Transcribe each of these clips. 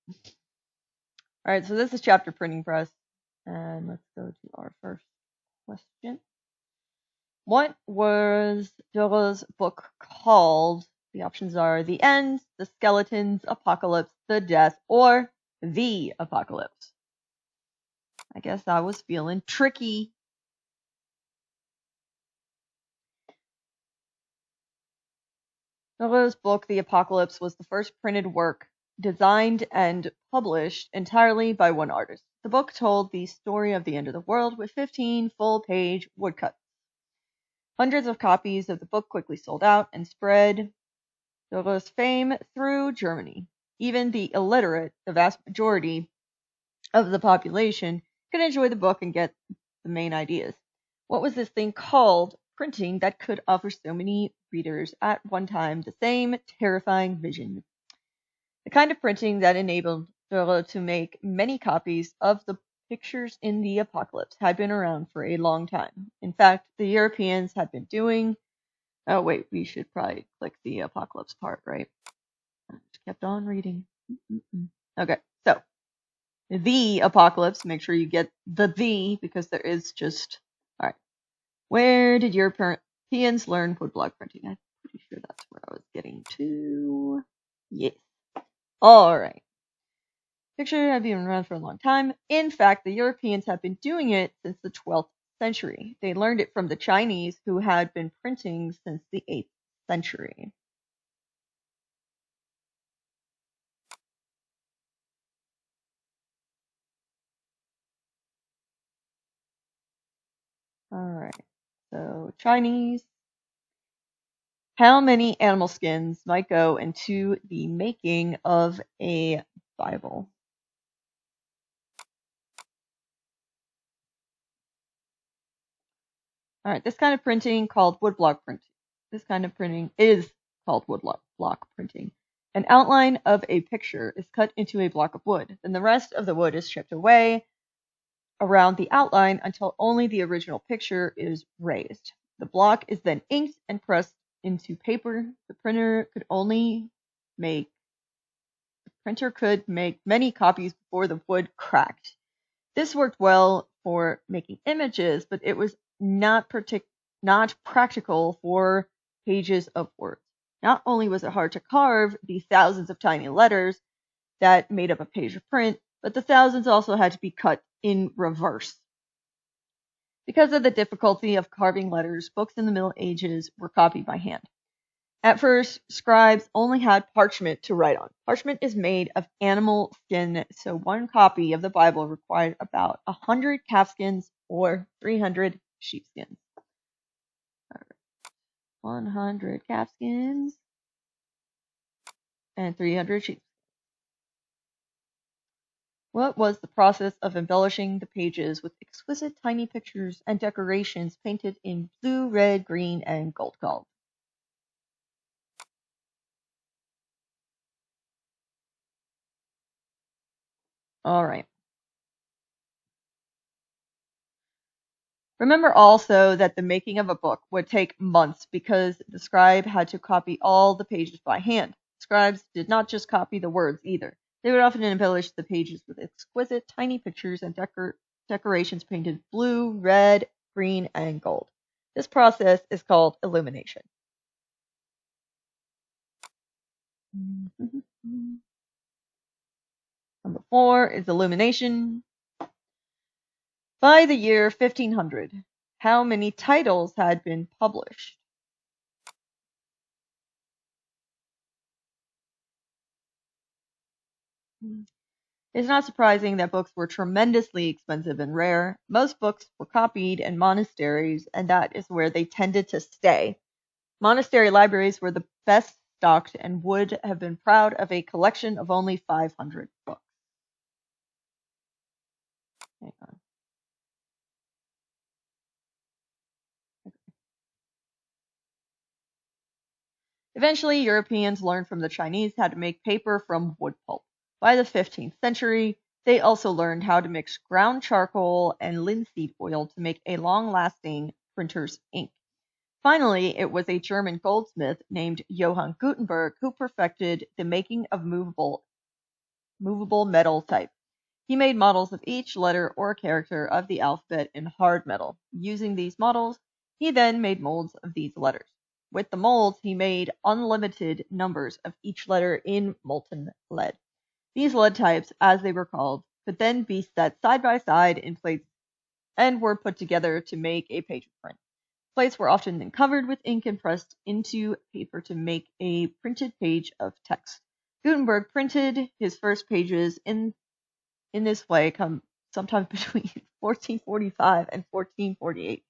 All right, so this is chapter printing press. And let's go to our first question. What was Dora's book called? The options are The End, The Skeletons, Apocalypse, The Death, or The Apocalypse. I guess I was feeling tricky. Dora's book, The Apocalypse, was the first printed work designed and published entirely by one artist. The book told the story of the end of the world with 15 full-page woodcuts. Hundreds of copies of the book quickly sold out and spread Dora's fame through Germany. Even the illiterate, the vast majority of the population, could enjoy the book and get the main ideas. What was this thing called, printing, that could offer so many readers at one time the same terrifying vision? The kind of printing that enabled Dora to make many copies of the pictures in the apocalypse had been around for a long time. In fact, the Europeans had been doing. Oh, wait, we should probably click the apocalypse part, right? I just kept on reading. Okay, so the apocalypse, make sure you get the because there is just. Alright. Where did Europeans learn woodblock printing? I'm pretty sure that's where I was getting to. Yes. Alright. Picture had been around for a long time. In fact, the Europeans have been doing it since the 12th century. They learned it from the Chinese, who had been printing since the 8th century. Alright, so Chinese. How many animal skins might go into the making of a Bible? Alright, this kind of printing called woodblock printing. This kind of printing is called woodblock printing. An outline of a picture is cut into a block of wood. Then the rest of the wood is chipped away around the outline until only the original picture is raised. The block is then inked and pressed into paper. The printer could make many copies before the wood cracked. This worked well for making images, but it was not practical for pages of words. Not only was it hard to carve the thousands of tiny letters that made up a page of print, but the thousands also had to be cut in reverse. Because of the difficulty of carving letters, books in the Middle Ages were copied by hand. At first, scribes only had parchment to write on. Parchment is made of animal skin, so one copy of the Bible required about 100 calfskins or 300 sheepskins. 100 calfskins and 300 sheep. What was the process of embellishing the pages with exquisite tiny pictures and decorations painted in blue, red, green, and gold called? All right. Remember also that the making of a book would take months because the scribe had to copy all the pages by hand. Scribes did not just copy the words either. They would often embellish the pages with exquisite tiny pictures and decorations painted blue, red, green, and gold. This process is called illumination. Number 4 is illumination. By the year 1500, how many titles had been published? It's not surprising that books were tremendously expensive and rare. Most books were copied in monasteries, and that is where they tended to stay. Monastery libraries were the best stocked and would have been proud of a collection of only 500 books. Hang on. Eventually, Europeans learned from the Chinese how to make paper from wood pulp. By the 15th century, they also learned how to mix ground charcoal and linseed oil to make a long-lasting printer's ink. Finally, it was a German goldsmith named Johann Gutenberg who perfected the making of movable movable metal type. He made models of each letter or character of the alphabet in hard metal. Using these models, he then made molds of these letters. With the molds, he made unlimited numbers of each letter in molten lead. These lead types, as they were called, could then be set side by side in plates and were put together to make a page of print. Plates were often then covered with ink and pressed into paper to make a printed page of text. Gutenberg printed his first pages in this way sometime between 1445 and 1448,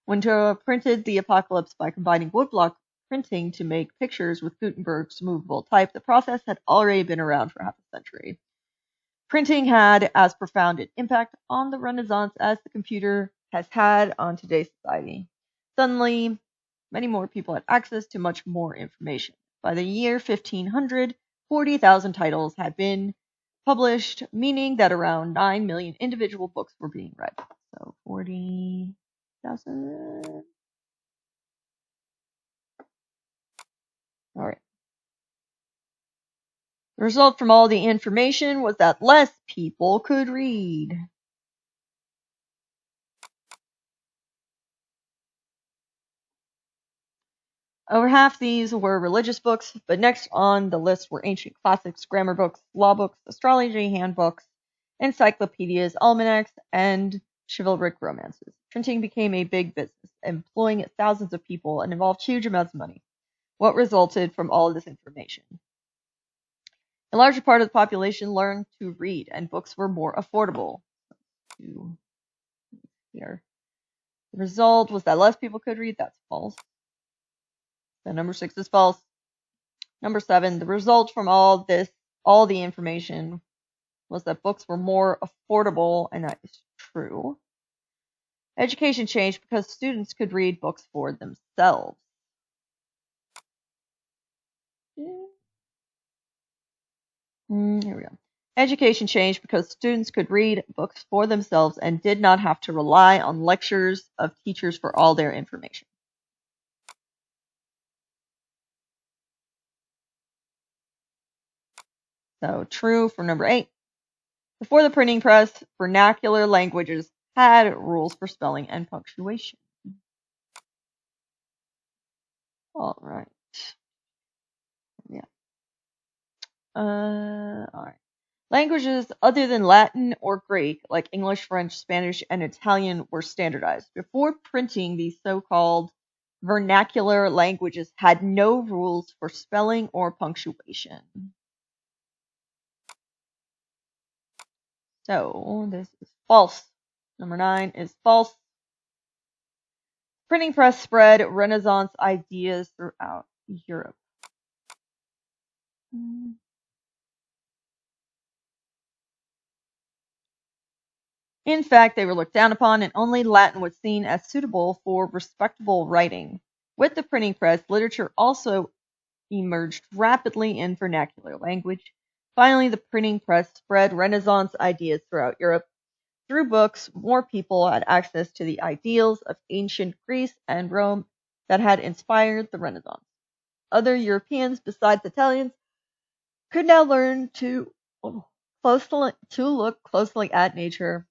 when Dürer printed the Apocalypse by combining woodblock printing to make pictures with Gutenberg's movable type. The process had already been around for half a century. Printing had as profound an impact on the Renaissance as the computer has had on today's society. Suddenly, many more people had access to much more information. By the year 1500, 40,000 titles had been published, meaning that around 9 million individual books were being read. So 40,000. All right. The result from all the information was that less people could read. Over half these were religious books, but next on the list were ancient classics, grammar books, law books, astrology handbooks, encyclopedias, almanacs, and chivalric romances. Printing became a big business, employing thousands of people and involved huge amounts of money. What resulted from all of this information? A larger part of the population learned to read, and books were more affordable. Here. The result was that less people could read. That's false. So number 6 is false. Number 7, the result from all the information was that books were more affordable, and that is true. Education changed because students could read books for themselves. Here we go. Education changed because students could read books for themselves and did not have to rely on lectures of teachers for all their information. So true for number 8. Before the printing press, vernacular languages had rules for spelling and punctuation. All right. Yeah. All right. Languages other than Latin or Greek, like English, French, Spanish, and Italian, were standardized. Before printing, these so-called vernacular languages had no rules for spelling or punctuation. So this is false. Number 9 is false. Printing press spread Renaissance ideas throughout Europe. In fact, they were looked down upon, and only Latin was seen as suitable for respectable writing. With the printing press, literature also emerged rapidly in vernacular language. Finally, the printing press spread Renaissance ideas throughout Europe. Through books, more people had access to the ideals of ancient Greece and Rome that had inspired the Renaissance. Other Europeans, besides Italians, could now learn to look closely at nature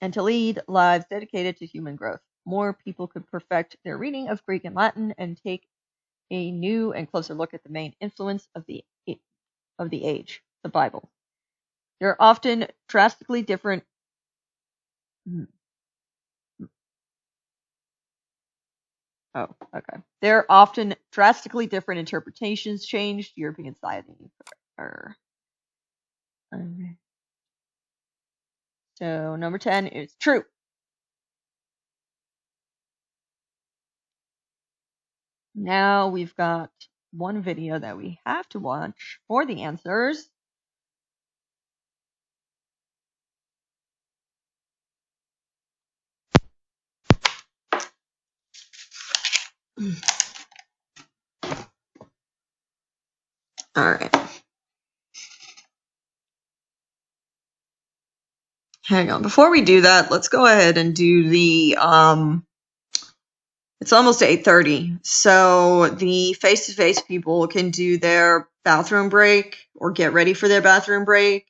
and to lead lives dedicated to human growth. More people could perfect their reading of Greek and Latin and take a new and closer look at the main influence of the age, the Bible. There are often drastically different There are often drastically different interpretations changed European society. So number 10 is true. Now we've got one video that we have to watch for the answers. All right. Hang on. Before we do that, let's go ahead and do the it's almost 8:30, so the face-to-face people can do their bathroom break or get ready for their bathroom break.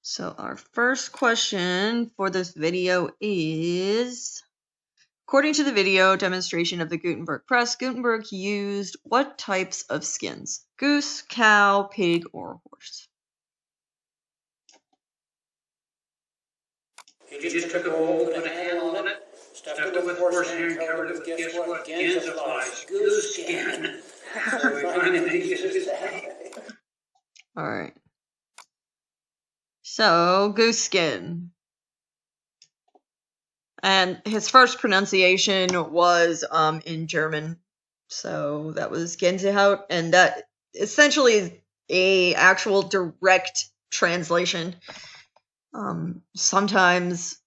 So our first question for this video is, according to the video demonstration of the Gutenberg press, Gutenberg used what types of skins? Goose, cow, pig, or horse? He just took a mold, put a handle on it, stuffed it with horsehair, and covered it with, guess what? Gensiflies, goose skin. So we finally made use of that. All right. So, goose skin. And his first pronunciation was in German. So that was Gänsehaut, and that essentially is a actual direct translation. Sometimes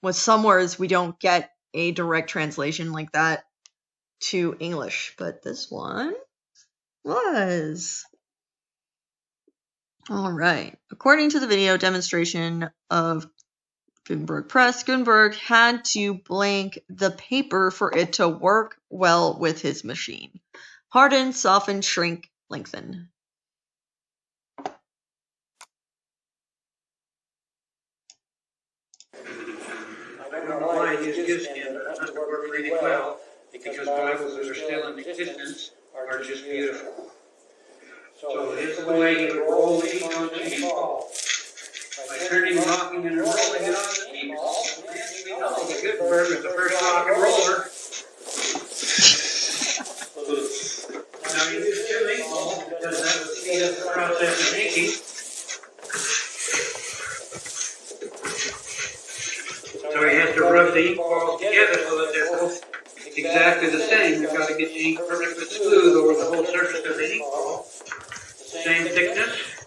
with some words we don't get a direct translation like that to English, but this one was. All right. According to the video demonstration of Gutenberg press, Gutenberg had to blank the paper for it to work well with his machine. Harden, soften, shrink, lengthen. I don't know why he used goose skin, but it must have worked really well, because Bibles that are still in existence are just beautiful. So here's the way you roll the ink on the ink ball. By turning, rocking, and rolling it on the ink ball. We know that Gutenberg was the first rock and roller. Now you use two ink balls because that would speed up the process of inking. So he has to rub the ink balls together so that they're both exactly the same. You've got to get the ink perfectly smooth over the whole surface of the ink ball. Same thickness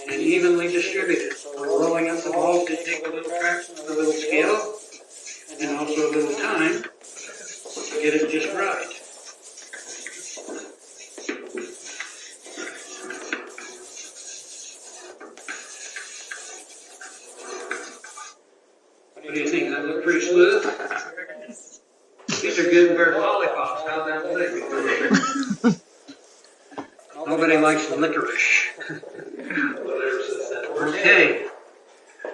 and evenly distributed. So rolling up the ball can take a little practice, a little skill, and also a little time to get it just right. What do you think? That look pretty smooth? These are Gutenberg lollipops. How's that look? Nobody likes licorice. Okay.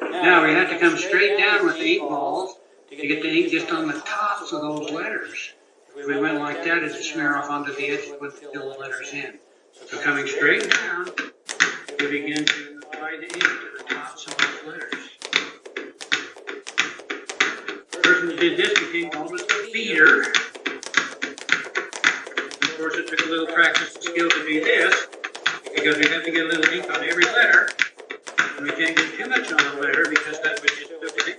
Now we have to come straight down with the ink balls to get the ink just on the tops of those letters. If we went like that, it'd smear off onto the edge and wouldn't fill the letters in. So coming straight down, we begin to apply the ink to the tops of those letters. The person who did this became known as the beater. Of course, it took a little practice and skill to do this, because we have to get a little ink on every letter, and we can't get too much on the letter because that would just fill the ink.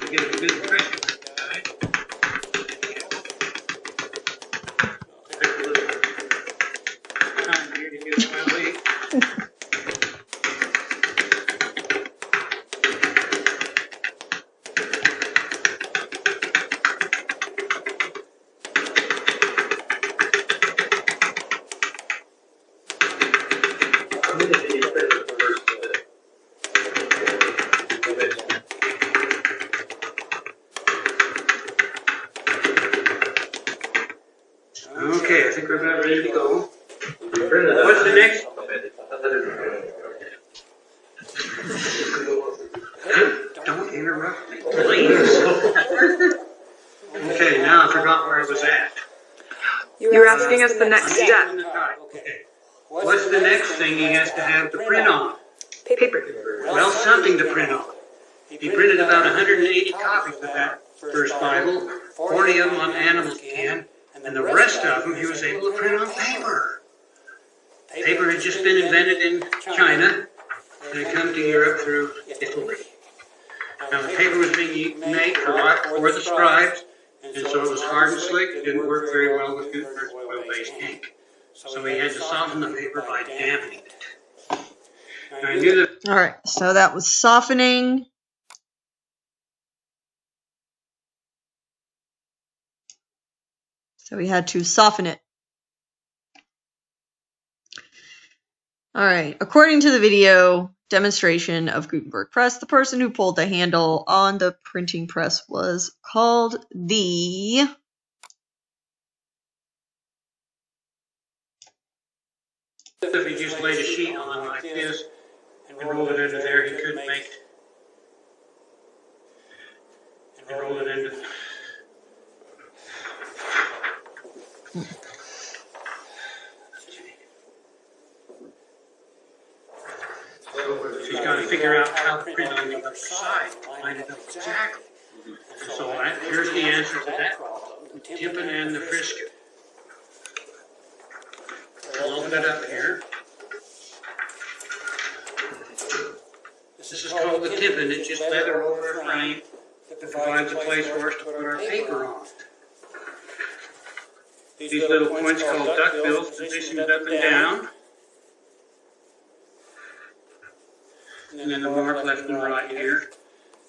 To get a good impression of the guy. Take a little time here to get it my way. Okay, I think we're about ready to go. What's the next? Don't interrupt me, please. Okay, now I forgot where I was at. You're asking us the next step. Okay. What's the next thing he has to have to print on? Paper. Well, something to print on. He printed about 180 copies of that first Bible, 40 of them on animal skin, and the rest of them he was able to print on paper. Paper had just been invented in China and had come to Europe through Italy. Now the paper was being made for the scribes, and so it was hard and slick. It didn't work very well with Gutenberg's oil-based ink. So we had to soften the paper by damping it. Now, I knew that. All right, so that was softening. So we had to soften it. All right. According to the video demonstration of Gutenberg Press, the person who pulled the handle on the printing press was called the... If he just laid a sheet on like this and rolled it into there, he could make it. And roll it into... So he's got to figure out how to print on the other side, line it up exactly. So here's the answer to that problem. The Timpin and the Frisket. I'll open it up here. This is called the Timpin. It's just leather over a frame that provides a place for us to put our paper on. These little points called duckbills positioned up and down. And then the mark left and right here.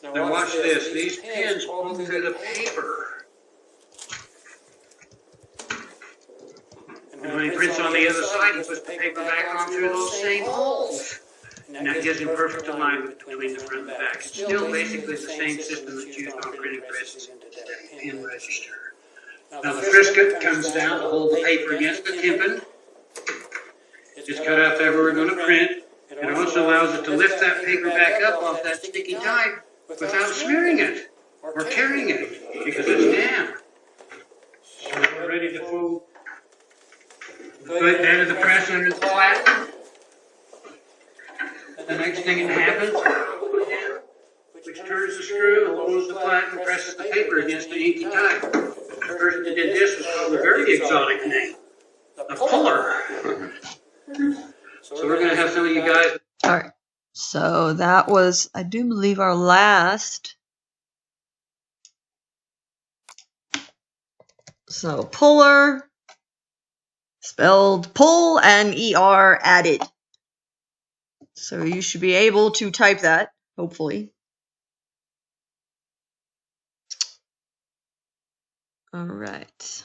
Now watch this. These pins pull through the paper. And when he prints on the other side, he puts the paper back on through those same holes. And that gives him perfect alignment between the front and the back. It's still basically the same system that's used on printing presses into that pin register. Now the Frisket comes down to hold the paper against the Timpin. It's cut out there where we're going to print. It also allows it to lift that paper back up off that sticky type without smearing it or tearing it because it's damp. So we're ready to pull the good bed of the press under the platen. The next thing that happens, which turns the screw and lowers the platen and presses the paper against the inky type. The person that did this was called a very exotic name, a puller. So we're going to have some of you guys. All right. So that was, I do believe, our last. So puller, spelled pull and ER added. So you should be able to type that, hopefully. All right.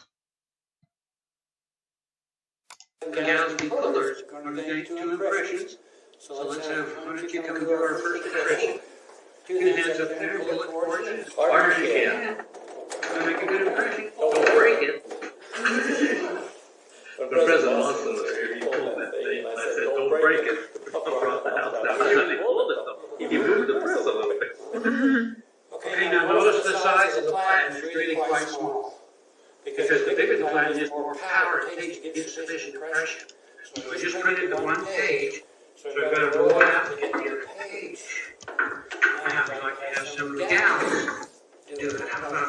Gals be pullers are the two impressions. So let's have, why don't you come to our first impression? Two hands up there, pull it towards you as hard as you can. Make a good impression. Don't break it. When President Monson was here, he pulled that thing, and I said, don't break it. I brought the house down, and he pulled it though. He moved the press a little bit. Okay, now notice the size of the platen is really quite small. Because the bigger the platen is, more power it takes to get sufficient compression. So we just printed the one page, so we've got to roll it out to get the other page. Now I'd like to have some gals do it. How about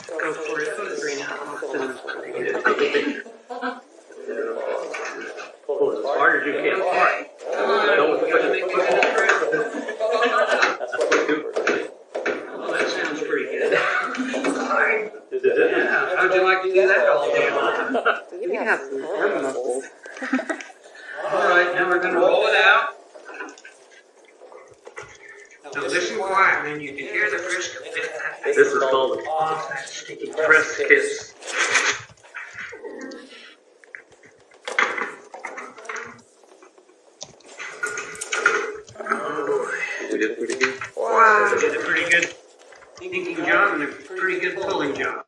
go for it? Pull it as hard as you can. Don't push it. Well, that sounds pretty good. Yeah, how'd you like to do that all day long? You have some arm muscles. All right, now we're going to roll it out. Now listen quietly, and you can hear the Frisket lift that paper This is called off that sticky press kiss. You did pretty good. Wow. You did a pretty good inking job and a pretty good pulling job.